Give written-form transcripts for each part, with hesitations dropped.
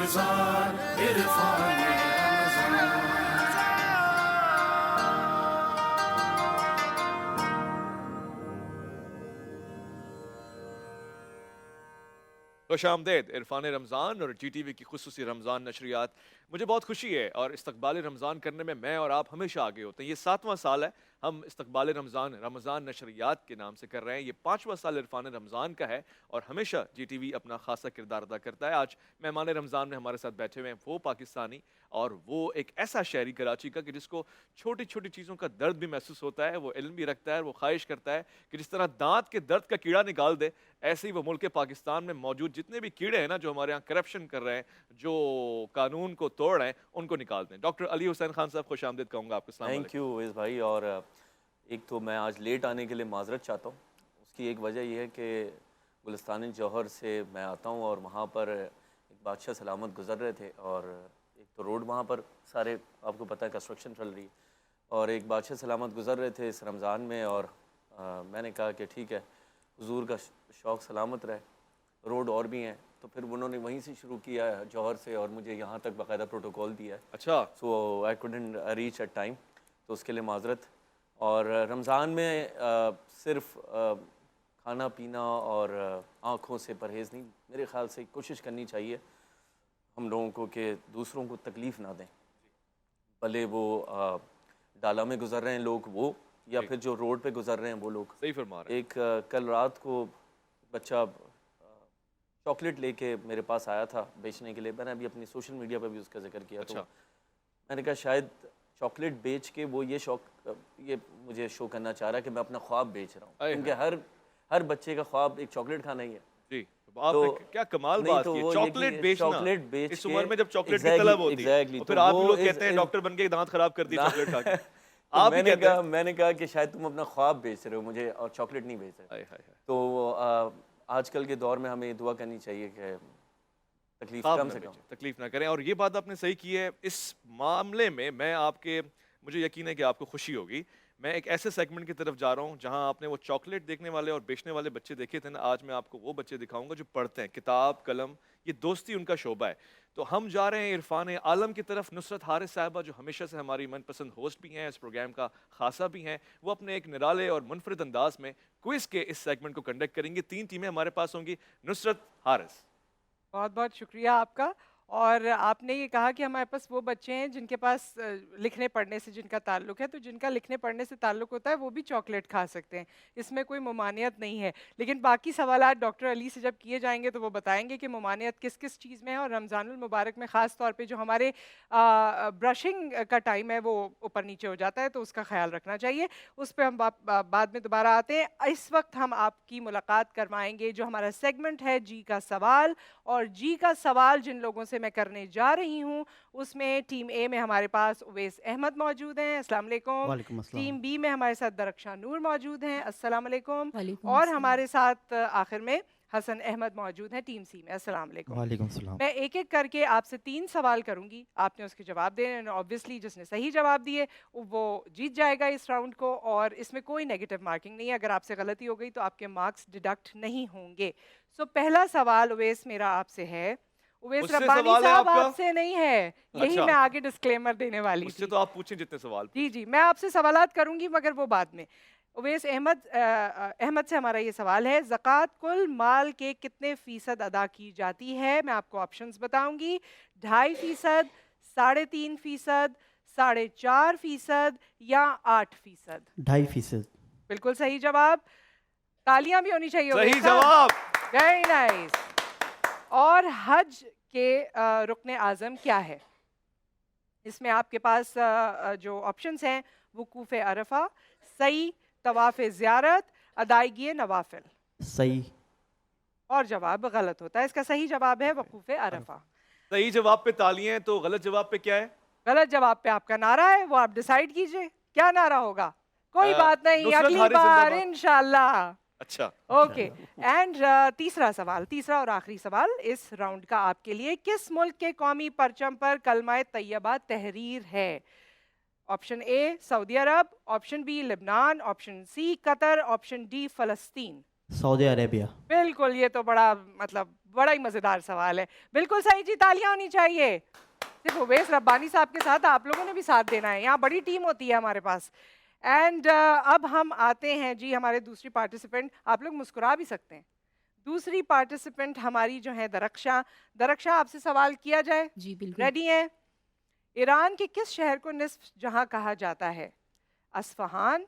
रमजान इरफान रमजान। खुशामदेद इरफान रमज़ान और GTV की खुसूसी रमज़ान नशरियात। मुझे बहुत खुशी है और इस्तकबाल रमज़ान करने में मैं और आप हमेशा आगे होते हैं। ये 7वां साल है हम इस्तकबाल रमज़ान नशरियात के नाम से कर रहे हैं। ये 5वां साल इरफान रमज़ान का है और हमेशा GTV अपना खासा किरदार अदा करता है। आज मेहमान रमज़ान में हमारे साथ बैठे हुए हैं वो पाकिस्तानी और वो एक ऐसा शहरी कराची का कि जिसको छोटी छोटी चीज़ों का दर्द भी महसूस होता है, वो इल्म भी रखता है, वो ख्वाहिश करता है कि जिस तरह दांत के दर्द का कीड़ा निकाल दे, ऐसे ही वो मुल्क पाकिस्तान में मौजूद जितने भी कीड़े हैं ना, जो हमारे यहाँ करप्शन कर रहे हैं, जो कानून को तोड़ रहे हैं, उनको निकाल दें। डॉक्टर अली हुसैन खान साहब, खुश आमदीद कहूँगा आपको। अस्सलाम थैंक यू उवैस भाई। और एक तो मैं आज लेट आने के लिए माजरत चाहता हूँ। उसकी एक वजह यह है कि गुलिस्तान जौहर से मैं आता हूँ और वहाँ पर एक बादशाह सलामत गुज़र रहे थे और एक तो रोड वहाँ पर सारे आपको पता है कंस्ट्रक्शन चल रही है और एक बादशाह सलामत गुज़र रहे थे इस रमज़ान में और मैंने कहा कि ठीक है, हुजूर का शौक़ सलामत रहे, रोड और भी हैं, तो फिर उन्होंने वहीं से शुरू किया है जौहर से और मुझे यहाँ तक बाकायदा प्रोटोकॉल दिया है। अच्छा, so I couldn't reach at time, तो उसके लिए माजरत। और रमज़ान में सिर्फ खाना पीना और आँखों से परहेज़ नहीं, मेरे ख़्याल से कोशिश करनी चाहिए हम लोगों को कि दूसरों को तकलीफ़ ना दें, भले वो डाला में गुज़र रहे हैं लोग वो, या फिर जो रोड पे गुज़र रहे हैं वो लोग। सही फरमा रहे हैं। एक कल रात को बच्चा चॉकलेट लेके मेरे पास आया था बेचने के लिए। मैंने अभी अपनी सोशल मीडिया पर भी उसका जिक्र किया। अच्छा। तो मैंने कहा शायद चॉकलेट बेच के वो ये मुझे शो करना चाह रहा है कि मैं अपना ख्वाब बेच रहा हूँ, क्योंकि हर बच्चे का ख्वाब एक चॉकलेट खाना ही है। जी, आपने क्या कमाल बात की, चॉकलेट बेच इस उम्र में जब चॉकलेट की तलब होती है, और फिर आप लोग कहते हैं डॉक्टर बन के दांत खराब कर दिए चॉकलेट खा के। आप मैंने कहा कि शायद तुम अपना ख्वाब बेच रहे हो मुझे और चॉकलेट नहीं बेच रहे। तो आजकल के दौर में हमें दुआ करनी चाहिए कि तकलीफ कम से कम तकलीफ ना करें। और ये बात आपने सही की है। इस मामले में मुझे यकीन है कि आपको खुशी होगी। मैं एक ऐसे सेगमेंट की तरफ जा रहा हूँ जहाँ आपने वो चॉकलेट देखने वाले और बेचने वाले बच्चे देखे थे ना, आज मैं आपको वो बच्चे दिखाऊंगा जो पढ़ते हैं, किताब कलम, ये दोस्ती उनका शोबा है। तो हम जा रहे हैं इरफान आलम की तरफ। नुसरत हारिस साहिबा जो हमेशा से हमारी मनपसंद होस्ट भी हैं, इस प्रोग्राम का खासा भी हैं, वो अपने एक निराले और मुनफरिद अंदाज में क्विज के इस सेगमेंट को कंडक्ट करेंगे। 3 टीमें हमारे पास होंगी। नुसरत, हारिस। बहुत बहुत शुक्रिया आपका। और आपने ये कहा कि हमारे पास वो बच्चे हैं जिनके पास लिखने पढ़ने से जिनका ताल्लुक़ है, तो जिनका लिखने पढ़ने से ताल्लुक़ होता है वो भी चॉकलेट खा सकते हैं, इसमें कोई ममानियत नहीं है। लेकिन बाकी सवालात डॉक्टर अली से जब किए जाएंगे तो वो बताएंगे कि ममानियत किस किस चीज़ में है। और रमज़ानुल मुबारक में ख़ास तौर पे जो हमारे ब्रशिंग का टाइम है वो ऊपर नीचे हो जाता है, तो उसका ख्याल रखना चाहिए। उस पर हम बाद में दोबारा आते हैं। इस वक्त हम आपकी मुलाकात करवाएंगे जो हमारा सेगमेंट है जी का सवाल। और जी का सवाल जिन लोगों से मैं करने जा रही हूँ उसमें टीम ए में हमारे पास उवैस अहमद मौजूद हैं, अस्सलाम वालेकुम। टीम बी में हमारे साथ दरख्शान नूर मौजूद हैं, अस्सलाम वालेकुम। और हमारे साथ आखिर में हसन अहमद मौजूद हैं टीम सी में, अस्सलाम वालेकुम। मैं एक एक करके आपसे 3 सवाल करूंगी, आपने उसके जवाब देने। ऑब्वियसली जिसने सही जवाब दिए वो जीत जाएगा इस राउंड को, और इसमें कोई नेगेटिव मार्किंग नहीं है। अगर आपसे गलती हो गई तो आपके मार्क्स डिडक्ट नहीं होंगे। सो पहला सवाल उवैस मेरा आपसे है। उवैस रब्बानी साहब आपसे नहीं है, यही मैं आगे डिस्क्लेमर देने वाली थी। तो आप पूछें जितने सवाल। जी, मैं आपसे सवालात करूंगी मगर वो बाद में। उवैस अहमद से हमारा ये सवाल है, ज़कात कुल माल के कितने फ़ीसद अदा की जाती है? मैं आपको ऑप्शंस बताऊंगी। 2.5%, 3.5%, 4.5% या 8%। 2.5%। बिल्कुल सही जवाब। तालियां भी होनी चाहिए। सही जवाब, वेरी नाइस। और हज के रुकने आज़म क्या है? इसमें आपके पास जो ऑप्शंस हैं वुकूफ़ अरफा, सही, तवाफ़ ज़ियारत, अदायगी नवाफिल। सही। और जवाब गलत होता है। इसका सही जवाब है वुकूफ़ अरफा। सही जवाब पे तालियां, तो गलत जवाब पे क्या है? गलत जवाब पे आपका नारा है, वो आप डिसाइड कीजिए क्या नारा होगा। कोई बात नहीं, अगली बार इंशाल्लाह। अच्छा, ओके। एंड तीसरा और आखिरी सवाल इस राउंड का आपके लिए, किस मुल्क के कौमी परचम पर कलमा तैयबा तहरीर है? Option A Saudi Arab, option B Lebanon, option C Qatar, option D फलस्तीन। Saudi Arabia. बिल्कुल, ये तो बड़ा बड़ा ही मजेदार सवाल है। बिल्कुल सही जी, तालियां होनी चाहिए। सिर्फ उवैस रब्बानी साहब के साथ आप लोगों ने भी साथ देना है, यहाँ बड़ी टीम होती है हमारे पास। एंड अब हम आते हैं जी हमारे दूसरी पार्टिसिपेंट, आप लोग मुस्कुरा भी सकते हैं। दूसरी पार्टिसिपेंट हमारी जो है दरक्षा। दरक्षा, आपसे सवाल किया जाए? जी बिल्कुल। रेडी हैं? ईरान के किस शहर को निस्फ जहां कहा जाता है? अस्फहान,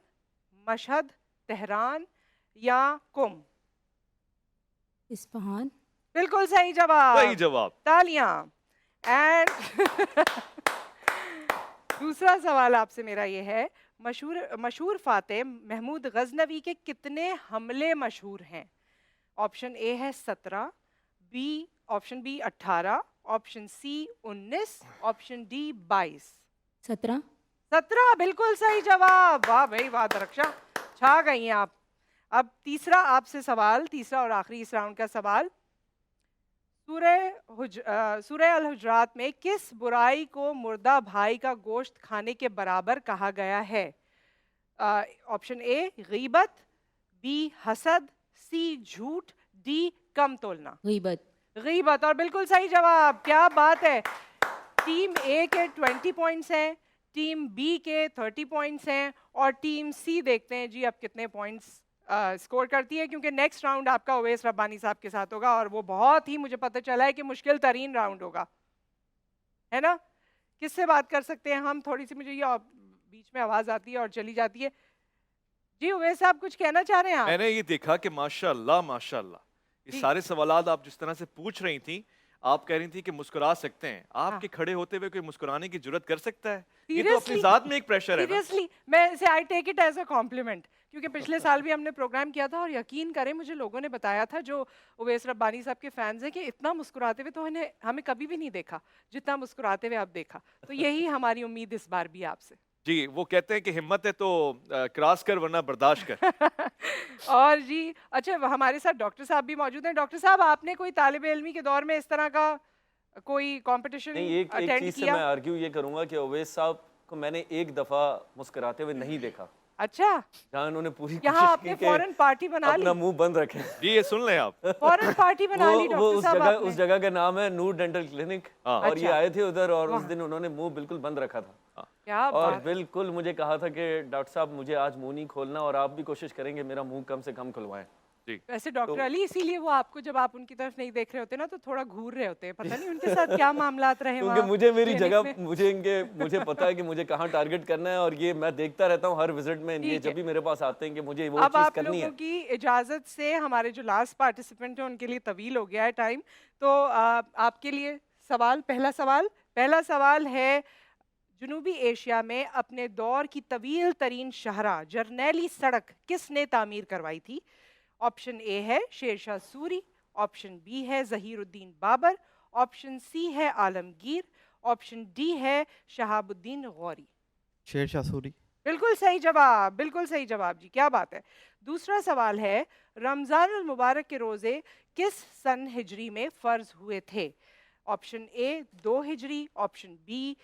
मशहद, तेहरान या कुम? इस्फहान। बिल्कुल सही जवाब। सही जवाब। तालियां। एंड दूसरा सवाल आपसे मेरा ये है, मशहूर फातेह महमूद गजनवी के कितने हमले मशहूर हैं? ऑप्शन ए है 17, B option B 18, option C 19, option D 22। 17। 17 बिल्कुल सही जवाब। वाह भाई वाह दरक्षा, छा गई हैं आप। अब तीसरा आपसे सवाल, तीसरा और आखिरी इस राउंड का सवाल। सूरह अल हुजरात में किस बुराई को मुर्दा भाई का गोश्त खाने के बराबर कहा गया है? ऑप्शन ए गीबत, बी हसद, सी झूठ, डी कम तोलना। गीबत। गीबत, और बिल्कुल सही जवाब। क्या बात है। टीम ए के 20 पॉइंट्स हैं, टीम बी के 30 पॉइंट्स हैं, और टीम सी देखते हैं जी अब कितने पॉइंट्स स्कोर करती है, क्योंकि नेक्स्ट राउंड आपका उवैस रब्बानी साहब के साथ होगा, और वो बहुत ही, मुझे पता चला है कि मुश्किल तरीन राउंड होगा, है ना? किससे बात कर सकते हैं हम? थोड़ी सी मुझे ये बीच में आवाज आती है और चली जाती है। जी उवैस साहब कुछ कहना चाह रहे हैं आप? मैंने ये देखा कि माशाल्लाह माशाल्लाह ये सारे सवालात आप जिस तरह से पूछ रही थी, आप कह रही थी कि मुस्कुरा सकते हैं, आपके खड़े होते हुए कोई मुस्कुराने की जुर्रत कर सकता है? ये तो अपनी जात में एक प्रेशर है ना। सीरियसली मैं इसे I take it as a compliment, क्योंकि पिछले साल भी हमने प्रोग्राम किया था और यकीन करें मुझे लोगों ने बताया था जो उवैस रब्बानी साहब के फैंस हैं कि इतना मुस्कुराते हुए तो हमें कभी भी नहीं देखा जितना मुस्कुराते हुए आप देखा। तो यही हमारी उम्मीद इस बार भी है आपसे। जी, वो कहते हैं कि हिम्मत है तो क्रॉस कर वरना बर्दाश्त कर। और जी अच्छा, हमारे साथ डॉक्टर साहब भी मौजूद हैं। डॉक्टर साहब, आपने कोई तालिब इल्मी के दौर में इस तरह का कोई कंपटीशन नहीं, एक चीज से मैं आर्ग्यू ये करूंगा कि उवैस साहब को मैंने एक दफा मुस्कुराते हुए नहीं देखा। अच्छा, जहाँ उन्होंने पूरी यहाँ कोशिश आपने की कि फौरन पार्टी बना ली, अपना मुंह बंद रखें। जी ये सुन लें आप। फौरन पार्टी बना ली वो डॉक्टर साहब आपने। उस जगह का नाम है नूर डेंटल क्लिनिक, हाँ। और ये अच्छा। आए थे उधर, और उस दिन उन्होंने मुंह बिल्कुल बंद रखा था, क्या और बात। बिल्कुल मुझे कहा था कि डॉक्टर साहब मुझे आज मुंह नहीं खोलना, और आप भी कोशिश करेंगे मेरा मुंह कम से कम खुलवाएं। वैसे डॉक्टर अली, इसीलिए वो आपको जब आप उनकी तरफ नहीं देख रहे होते ना तो थोड़ा घूर रहे होते हैं, पता नहीं उनके साथ क्या मामलात रहे क्योंकि वहाँ मुझे मेरी क्लिनिक जगह में। मुझे पता है कि मुझे कहाँ टारगेट करना है, और ये मैं देखता रहता हूँ हर विजिट में, ये ठीक है। जब भी मेरे पास आते हैं कि मुझे वो अब चीज़ आप करनी लोगों है। की इजाजत से हमारे जो लास्ट पार्टिसिपेंट हैं उनके लिए तवील हो गया है टाइम, तो आपके लिए सवाल, पहला सवाल है, जनूबी एशिया में अपने दौर की तवील तरीन शाहरा जरनैली सड़क किसने तामीर करवाई थी? ऑप्शन ए है शेरशाह सूरी, ऑप्शन बी है ज़हीरुद्दीन बाबर, ऑप्शन सी है आलमगीर, ऑप्शन डी है शहाबुद्दीन गौरी। शेरशाह सूरी। बिल्कुल सही जवाब, बिल्कुल सही जवाब जी, क्या बात है। दूसरा सवाल है, रमज़ान अल मुबारक के रोज़े किस सन हिजरी में फ़र्ज हुए थे? ऑप्शन ए 2 हिजरी, ऑप्शन बी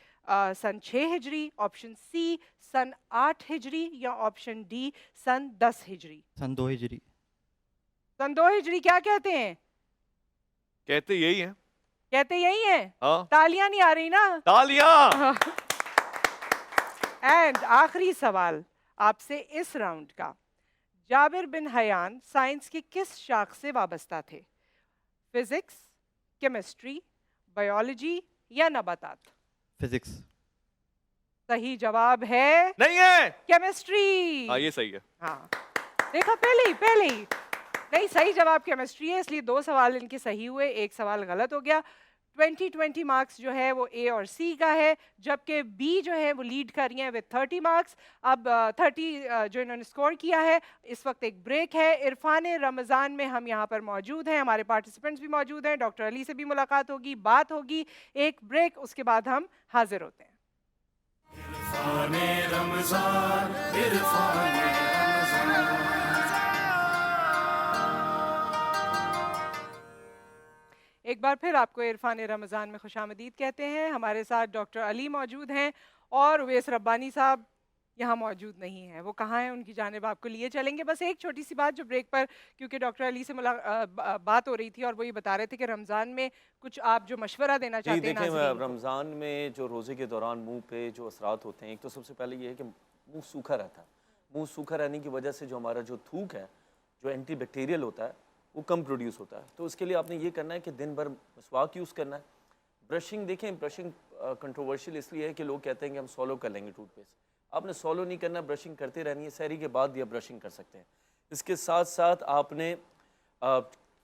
सन 6 हिजरी, ऑप्शन सी सन 8 हिजरी, या ऑप्शन डी सन 10 हिजरी। सन 2 हिजरी। सन 2 हिजरी क्या कहते हैं? कहते यही है। कहते यही है। हाँ, तालियां नहीं आ रही ना? तालियां। एंड आखिरी सवाल आपसे इस राउंड का, जाबिर बिन हयान साइंस की किस शाख से वाबस्ता थे? फिजिक्स, केमिस्ट्री, बायोलॉजी या नबातात? फिजिक्स। सही जवाब है नहीं है। केमिस्ट्री। हाँ ये सही है। हाँ देखा, पहले ही नहीं, सही जवाब केमिस्ट्री है, इसलिए 2 सवाल इनके सही हुए, 1 सवाल गलत हो गया। 20 मार्क्स जो है वो ए और सी का है, जबकि बी जो है वो लीड कर रही हैं विद 30 मार्क्स। अब 30 जो इन्होंने स्कोर किया है, इस वक्त एक ब्रेक है। इरफान रमज़ान में हम यहाँ पर मौजूद हैं, हमारे पार्टिसिपेंट्स भी मौजूद हैं, डॉक्टर अली से भी मुलाकात होगी, बात होगी, एक ब्रेक, उसके बाद हम हाजिर होते हैं। इरफाने रमज़ान, इरफाने रमज़ान। एक बार फिर आपको इरफान रमज़ान में खुशामदीद कहते हैं। हमारे साथ डॉक्टर अली मौजूद हैं और उवैस रब्बानी साहब यहाँ मौजूद नहीं है, वो कहाँ हैं उनकी जानिब आपको लिए चलेंगे। बस एक छोटी सी बात जो ब्रेक पर, क्योंकि डॉक्टर अली से बात हो रही थी और वो ये बता रहे थे कि रमज़ान में कुछ आप जो मशवरा देना जी चाहते हैं देखें, नाज़रीन को। रमज़ान में जो रोज़े के दौरान मुंह पे जो असरात होते हैं, एक तो सबसे पहले ये है कि मुंह सूखा रहता है। मुंह सूखा रहने की वजह से जो हमारा जो थूक है, जो एंटी बैक्टीरियल होता है, वो कम प्रोड्यूस होता है। तो उसके लिए आपने ये करना है कि दिन भर मसवाक यूज़ करना है। ब्रशिंग देखें, ब्रशिंग कंट्रोवर्शियल इसलिए है कि लोग कहते हैं कि हम सॉलो कर लेंगे टूथपेस्ट। आपने सॉलो नहीं करना, ब्रशिंग करते रहनी है। सहरी के बाद भी आप ब्रशिंग कर सकते हैं। इसके साथ साथ आपने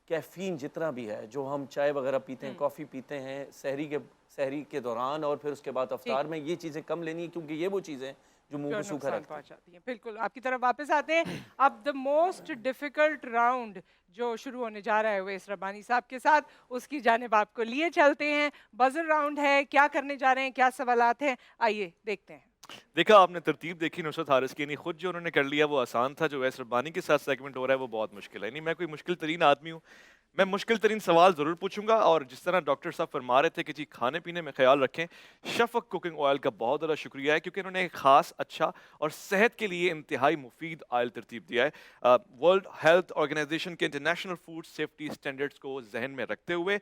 कैफ़ीन जितना भी है, जो हम चाय वगैरह पीते हैं, कॉफ़ी पीते हैं सहरी के दौरान और फिर उसके बाद अफ्तार में, ये चीज़ें कम लेनी है, क्योंकि ये वो चीज़ें हैं जो मुंह जो को सूखा नुकसान रखती हैं। पहुंचाती हैं। बिल्कुल, आपकी तरफ वापस आते हैं। अब द मोस्ट डिफिकल्ट राउंड जो शुरू होने जा रहा है उवैस रब्बानी साहब के साथ, उसकी जानिब आपको लिए चलते हैं। बजर राउंड है, क्या करने जा रहे हैं, क्या सवालात हैं, आइए देखते हैं। देखा आपने तरतीब देखी नुसरत हारिस की, नहीं खुद जो उन्होंने कर लिया वो आसान था, जो उवैस रब्बानी के साथ सेगमेंट हो रहा है वो बहुत मुश्किल है। नहीं, मैं कोई मुश्किल तरीन आदमी हूँ, मैं मुश्किल तरीन सवाल ज़रूर पूछूंगा। और जिस तरह डॉक्टर साहब फरमा रहे थे कि जी खाने पीने में ख्याल रखें, शफक कुकिंग ऑयल का बहुत ज़्यादा शुक्रिया है, क्योंकि इन्होंने एक ख़ास, अच्छा और सेहत के लिए इंतहाई मुफीद ऑयल तरतीब दिया है। वर्ल्ड हेल्थ ऑर्गेनाइजेशन के इंटरनेशनल फूड सेफ्टी स्टैंडर्ड्स को जहन में रखते हुए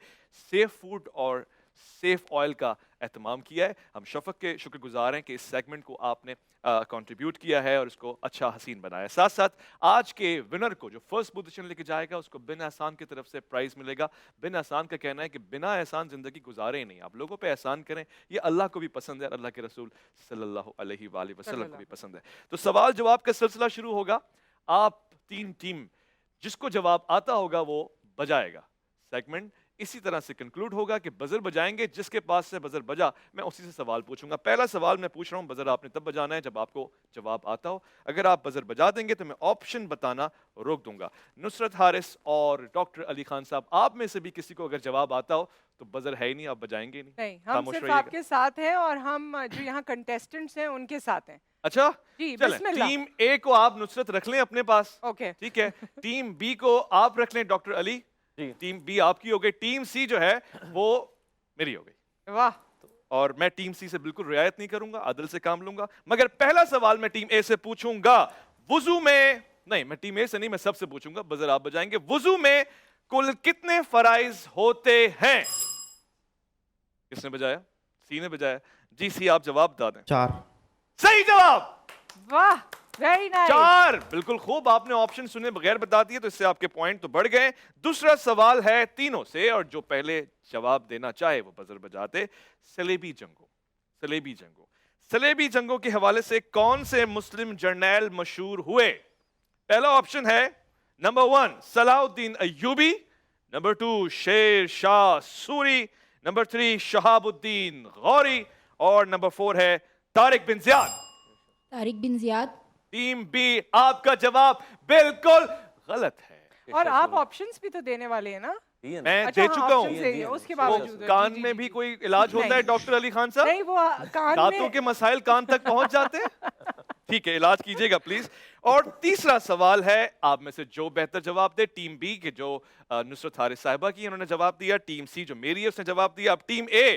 सेफ फूड और सेफ ऑयल का एहतमाम किया है। हम शफक के शुक्रगुजार हैं कि इस सेगमेंट को आपने कंट्रीब्यूट किया है और इसको अच्छा हसीन बनाया। साथ साथ आज के विनर को जो फर्स्ट पोजीशन लेके जाएगा उसको बिन एहसान की तरफ से प्राइज मिलेगा। बिन एहसान का कहना है कि बिना एहसान जिंदगी गुजारे ही नहीं, आप लोगों पे एहसान करें, ये अल्लाह को भी पसंद है, अल्लाह के रसूल सल्लल्लाहु अलैहि वसल्लम को भी पसंद है। तो सवाल जवाब का सिलसिला शुरू होगा। आप तीन टीम, जिसको जवाब आता होगा वो बजाएगा। सेगमेंट इसी तरह से कंक्लूड होगा कि बजर बजाएंगे, जिसके पास से बजर बजा मैं उसी से सवाल पूछूंगा। पहला सवाल मैं पूछ रहा हूं, बजर आपने तब बजाना है जब आपको जवाब आता हो। अगर आप बजर बजा देंगे तो मैं ऑप्शन बताना रोक दूंगा। नुसरत हारिस और डॉक्टर अली खान साहब, आप में से भी किसी को अगर जवाब आता हो तो बजर है ही नहीं, आप बजाएंगे ही नहीं। नहीं, हम खामोश सिर्फ रहिएगा। आपके साथ हैं और हम जो यहाँ कंटेस्टेंट्स हैं उनके साथ हैं। अच्छा जी, चलें, बिस्मिल्लाह। टीम ए को आप नुसरत रख लें अपने पास, ओके। ठीक है। टीम बी को आप रख लें डॉक्टर अली, जी। टीम बी आपकी हो गई, टीम सी जो है वो मेरी हो गई। वाह, और मैं टीम सी से बिल्कुल रियायत नहीं करूंगा, अदल से काम लूंगा। मगर पहला सवाल मैं टीम ए से पूछूंगा। वुजू में, नहीं मैं टीम ए से नहीं, मैं सबसे पूछूंगा, बजर आप बजाएंगे। वुजू में कुल कितने फराइज होते हैं? किसने बजाया? सी ने बजाया। जी सी, आप जवाब बता दें। 4 सही जवाब, वाह, वेरी नाइस। 4। बिल्कुल खूब, आपने ऑप्शन सुने बगैर बता दिए, तो इससे आपके पॉइंट तो बढ़ गए। दूसरा सवाल है तीनों से, और जो पहले जवाब देना चाहे वो बजर बजाते। सलेबी जंगों, सलेबी जंगों, सलेबी जंगों के हवाले से कौन से मुस्लिम जर्नैल मशहूर हुए? पहला ऑप्शन है number 1 Salahuddin Ayyubi, number 2 Sher Shah Suri, number 3 Shahabuddin Gauri, और नंबर 4 है तारिक बिन जियाद। तारिक बिन जियाद। टीम बी, आपका जवाब बिल्कुल गलत है। और आप ऑप्शंस भी तो देने वाले हैं ना? मैं अच्छा, दे हाँ, चुका options हूँ। दे दिए, उसके वो बावजूद। वो कान जी, जी, में जी, भी जी। कोई इलाज होता है नहीं। डॉक्टर अली खान साहब? नहीं, वो कान दांतों में के मसाइल कान तक पहुंच जाते हैं? ठीक है, इलाज कीजिएगा प्लीज। और तीसरा सवाल है, आप में से जो बेहतर जवाब दे, टीम बी के जो नुसरत हारिस साहिबा की, उन्होंने जवाब दिया। टीम सी जो मेरी है उसने जवाब दिया। अब टीम ए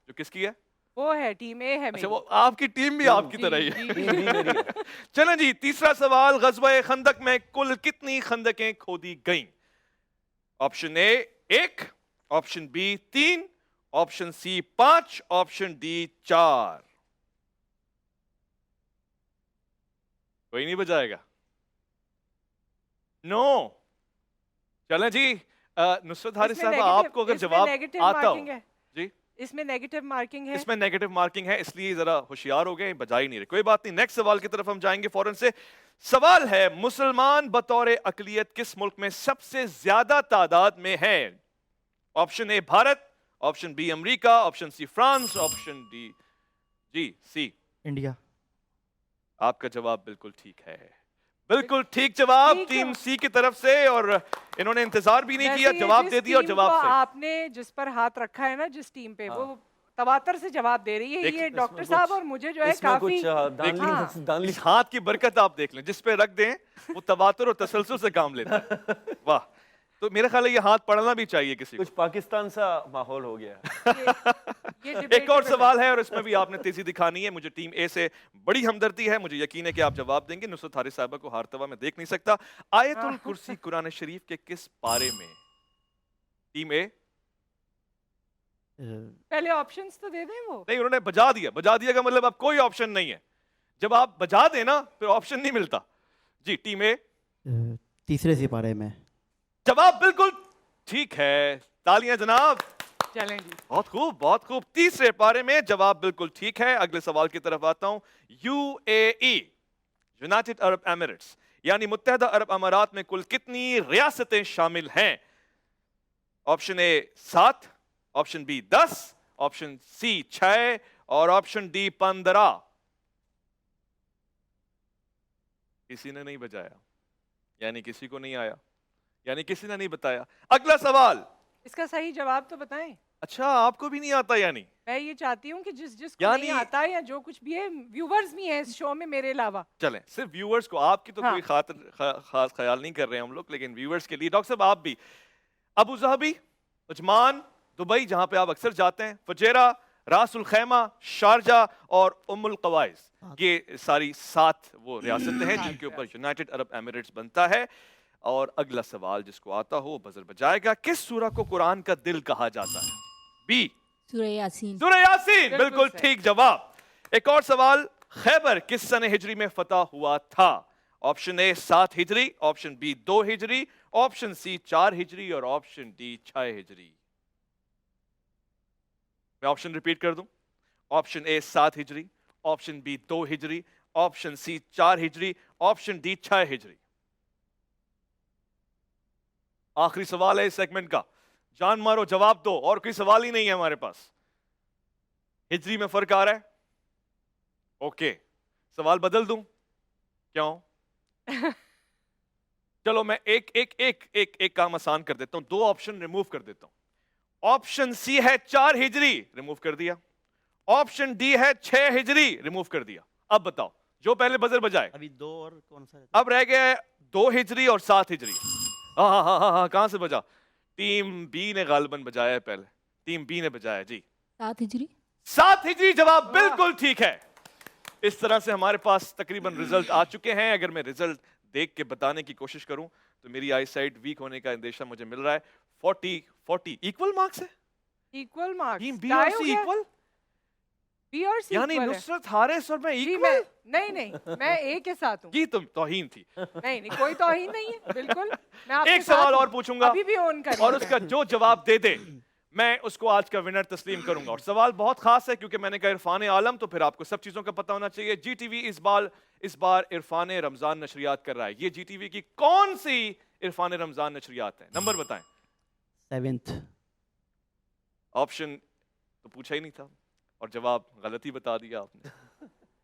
जो किसकी है? वो है, टीम ए है अच्छा, मेरी। वो आपकी टीम भी आपकी जी, तरह ही जी, है। जी, टीम बी मेरी है। चलें जी, तीसरा सवाल, ग़ज़वा-ए खंदक में कुल कितनी खंदकें खोदी गईं? Option A 1, option B 3, option C 5, option D 4। कोई नहीं बजाएगा? नो। चलें जी, नुसरत हारिस इसमें साहब, negative- आपको अगर इसमें जवाब negative आता हो। marking है। जी, इसमें नेगेटिव मार्किंग है। इसमें नेगेटिव मार्किंग है, इसलिए जरा होशियार हो गए, बजा ही नहीं रहे। कोई बात नहीं, नेक्स्ट सवाल की तरफ हम जाएंगे फौरन से। सवाल है, मुसलमान बतौर अकलियत किस मुल्क में सबसे ज्यादा तादाद में है? Option A Bharat, option B America, option C France, option D G C. India. आपका जवाब बिल्कुल ठीक है, बिल्कुल ठीक जवाब ठीक है। टीम सी की तरफ से, और इन्होंने इंतजार भी नहीं वैसे किया, ये जवाब जिस दे दिया और टीम जवाब को सही। आपने जिस पर हाथ रखा है ना, जिस टीम पे, वो तवातर से जवाब दे रही है। देख, ये इसमें डॉक्टर कुछ- साहब और मुझे जो है इसमें काफी कुछ हाँ। दानली इस हाथ की बरकत आप देख लें, जिस पे रख दें वो तवातुर और तसलसल से काम लेता है। वाह। تو میرا خیال ہے یہ ہاتھ پڑھنا بھی چاہیے کسی کو. کچھ پاکستان سا ماحول ہو گیا. ایک اور سوال ہے اور اس میں بھی آپ نے تیزی دکھانی ہے. مجھے ٹیم اے سے بڑی ہمدردی ہے, مجھے یقین ہے کہ آپ جواب دیں گے. نصرت حارث صاحبہ کو ہارتا ہوا میں دیکھ نہیں سکتا. آیت الکرسی قرآن شریف کے کس پارے میں؟ ٹیم اے پہلے آپشنز تو دے دیں وہ. نہیں, انہوں نے بجا دیا. بجا دیا کا مطلب اب کوئی آپشن نہیں ہے. جب آپ بجا دیں نا پھر آپشن نہیں ملتا. جی ٹیم اے تیسرے سپارے میں. جواب بالکل ٹھیک ہے, تالیاں جناب. چلیں جی, بہت خوب بہت خوب. تیسرے پارے میں جواب بالکل ٹھیک ہے. اگلے سوال کی طرف آتا ہوں. U A E United Arab Emirates یعنی متحدہ عرب امارات میں کل کتنی ریاستیں شامل ہیں؟ آپشن اے 7, آپشن بی 10, آپشن سی 6 اور آپشن ڈی 15. کسی نے نہیں بجایا, یعنی کسی کو نہیں آیا, یعنی کسی نے نہیں بتایا. اگلا سوال. اس کا صحیح جواب تو بتائیں. اچھا آپ کو بھی نہیں آتا یعنی؟ میں یہ چاہتی ہوں کہ جس کو نہیں آتا یا جو کچھ بھی ہے, ویورز بھی ہیں اس شو میں میرے علاوہ. چلیں صرف ویورز کو, آپ کی تو کوئی خاص خیال نہیں کر رہے ہیں ہم لوگ, لیکن ویورز کے لیے ڈاکٹر صاحب آپ بھی. ابو ظہبی, عجمان, دبئی جہاں پہ آپ اکثر جاتے ہیں, فجیرہ, راس الخیمہ, شارجہ اور ام القوائز, یہ ساری 7 وہ ریاستیں ہیں جن کے اوپر یونائٹڈ عرب ایمریٹس بنتا ہے. اور اگلا سوال جس کو آتا ہو بزر بجائے گا. کس سورہ کو قرآن کا دل کہا جاتا ہے؟ بی سورہ یاسین. سورہ یاسین, بالکل ٹھیک جواب. ایک اور سوال. خیبر کس سنہ ہجری میں فتح ہوا تھا؟ آپشن اے 7 ہجری, آپشن بی 2 ہجری, آپشن سی 4 ہجری اور آپشن ڈی 6 ہجری. میں آپشن ریپیٹ کر دوں. آپشن اے 7 ہجری, آپشن بی 2 ہجری, آپشن سی 4 ہجری, آپشن ڈی 6 ہجری. آخری سوال ہے اس سیگمنٹ کا, جان مارو جواب دو, اور کوئی سوال ہی نہیں ہے ہمارے پاس. ہجری میں فرق آ رہا ہے؟ اوکے, سوال بدل دوں؟ کیوں؟ چلو میں ایک کام آسان کر دیتا ہوں, 2 آپشن ریموو کر دیتا ہوں. آپشن سی ہے 4 ہجری, ریموو کر دیا. آپشن ڈی ہے 6 ہجری, ریموو کر دیا. اب بتاؤ جو پہلے بزر بجائے. ابھی 2 اور کون سا؟ اب رہ گئے 2 ہجری اور 7 ہجری. ہاں کہاں سے بجا؟ ٹیم بی نے غالباً بجایا ہے پہلے. ٹیم بی نے بجایا. جی 7 ہجری. 7 ہجری جواب بالکل ٹھیک ہے. اس طرح سے ہمارے پاس تقریباً رزلٹ آ چکے ہیں. اگر میں رزلٹ دیکھ کے بتانے کی کوشش کروں تو میری آئی سائٹ ویک ہونے کا اندیشہ مجھے مل رہا ہے. 40 ایکول مارکس ہے. Equal marks. ٹیم بی اور سی ایکول, بی اور سی یعنی نصرت حارث اور میں ایکول. نہیں میں اے کے ساتھ ہوں. یہ تم توہین تھی. نہیں کوئی توہین نہیں ہے, بالکل. میں آپ ایک سوال اور پوچھوں گا ابھی بھی اون کر, اور اس کا جو جواب دے دے میں اس کو آج کا ونر تسلیم کروں گا. اور سوال بہت خاص ہے کیونکہ میں نے کہا عرفان عالم, تو پھر آپ کو سب چیزوں کا پتہ ہونا چاہیے. جی ٹی وی اس بار عرفان رمضان نشریات کر رہا ہے. یہ جی ٹی وی کی کون سی عرفان رمضان نشریات ہیں؟ نمبر بتائیں. 7th. آپشن تو پوچھا ہی نہیں تھا اور جواب غلط ہی بتا دیا آپ نے.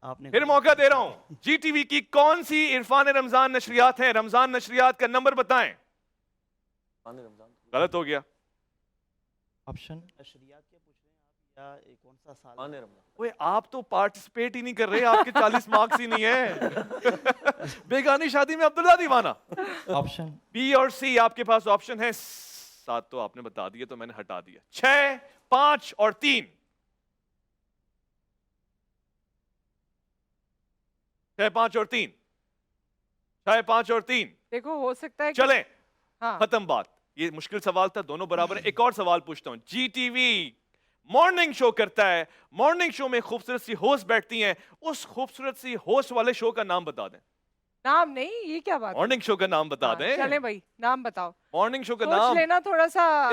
آپ نے پھر موقع دے رہا ہوں. جی ٹی وی کی کون سی عرفان رمضان نشریات ہیں؟ رمضان نشریات کا نمبر بتائیں. غلط ہو گیا. آپشن نشریات کے پوچھ رہے ہیں آپ یا کون سا سال؟ اوے آپ تو پارٹیسپیٹ ہی نہیں کر رہے, آپ کے 40 مارکس ہی نہیں ہیں. بیگانی شادی میں عبداللہ دیوانہ. آپشن بی اور سی آپ کے پاس آپشن ہے. 7 تو آپ نے بتا دیے تو میں نے ہٹا دیا. 6, 5 اور 3. 6, 5 اور 3. 6, 5 اور 3. دیکھو ہو سکتا ہے چلیں ہاں ختم بات. یہ مشکل سوال تھا, دونوں برابر ہیں. ایک اور سوال پوچھتا ہوں. جی ٹی وی مارننگ شو کرتا ہے, مارننگ شو میں خوبصورت سی ہوسٹ بیٹھتی ہیں, اس خوبصورت سی ہوسٹ والے شو کا نام بتا دیں. نام نہیں, یہ کیا بات ہے؟ مارننگ شو کا نام بتا دیں. چلیں بھائی نام بتاؤ. مارننگ شو کا سوچ نام لینا تھوڑا سا.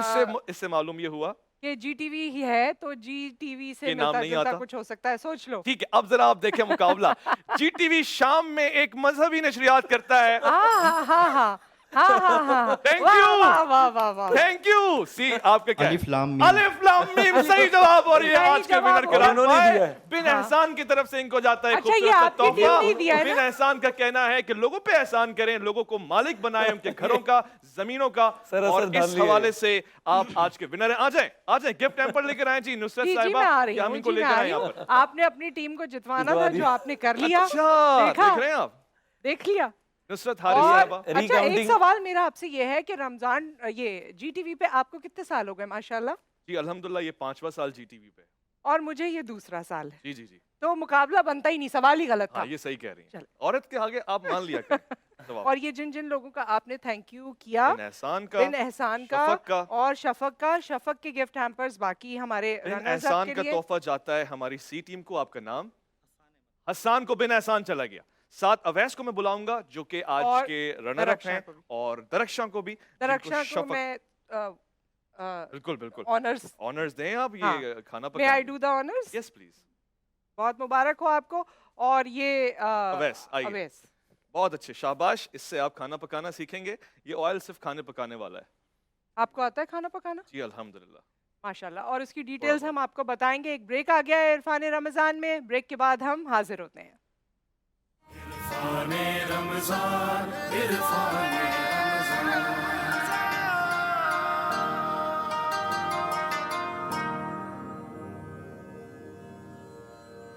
اس سے معلوم یہ ہوا کہ جی ٹی وی ہی ہے تو جی ٹی وی سے یہ نام ملتا نہیں جلتا آتا. کچھ ہو سکتا ہے, سوچ لو. ٹھیک ہے, اب ذرا آپ دیکھیں مقابلہ. جی ٹی وی شام میں ایک مذہبی نشریات کرتا ہے. ہاں Thank you. واہ. Thank you. سی آپ کا کیا ہے؟ الف لام میم. الف لام میم صحیح جواب. اور یہ صحیح آج کا جواب ونر اور قرار انہوں نے پائے. دیا ہے. بن احسان کی طرف سے ان کو جاتا ہے اچھا، یہ خوبصورت آپ کی ٹیم تحفہ. نے دیا ہے نا؟ بن احسان کا کہنا ہے کہ لوگوں پہ احسان کریں, لوگوں کو مالک بنائیں, ان کے گھروں کا, زمینوں کا. اور اس حوالے سے آپ آج کے ونر ہیں. آ جائیں گفٹ ہیمپر لے کر آئیں. جی نصرت جی صاحبہ میں آ رہی ہم ہوں, ان کو جی لے میں کر آ آئیں رہی یہاں ہوں. پر. آپ نے اپنی ٹیم کو جتوانا تھا جو آپ نے کر لیا. اچھا دیکھا؟ دیکھ رہے ہیں آپ. دیکھ لیا. नुसरत हारिस और साहबा, अच्छा, एक Recounting- सवाल मेरा आपसे ये है कि रमजान ये GTV पे आपको कितने साल हो गए माशाल्लाह? जी अल्हम्दुलिल्लाह ये 5वां साल GTV पे। और मुझे ये दूसरा साल है, जी जी जी, तो मुकाबला बनता ही नहीं, सवाल ही गलत था। हाँ ये सही कह रही हैं। चल। औरत के आगे आप मान लिया करें। जवाब। और ये जिन जिन लोगों का आपने थैंक यू किया, बिन एहसान का, बिन एहसान का शफक का, और शफक का, शफक के गिफ्ट हैम्पर्स बाकी हमारे बिन रनर्स एहसान अप के का लिए। तोहफा जाता है हमारी सी टीम को। आपका नाम? हसान को बिन एहसान चला गया। साथ अवैस को मैं बुलाऊंगा जो कि आज और के रनर अप दरख्शां हैं, को भी। और दरख्शां को भी। दरख्शां को शफक- मैं बिल्कुल बिल्कुल ऑनर्स, ऑनर्स दें आप हाँ। ये खाना मे आई पकाने। Do the honours? Yes please. बहुत मुबारक हो आपको। और ये अवैस आइए। अवैस, बहुत अच्छे, शाबाश। इससे आप खाना पकाना सीखेंगे। ये ऑयल सिर्फ खाने पकाने वाला है। आपको आता है खाना पकाना? जी अल्हम्दुलिल्लाह। माशाल्लाह। और उसकी डिटेल्स हम आपको बताएंगे। एक ब्रेक आ गया है इरफान रमजान में, ब्रेक के बाद हम हाजिर होते हैं। इरफान रमजान, इरफान रमजान।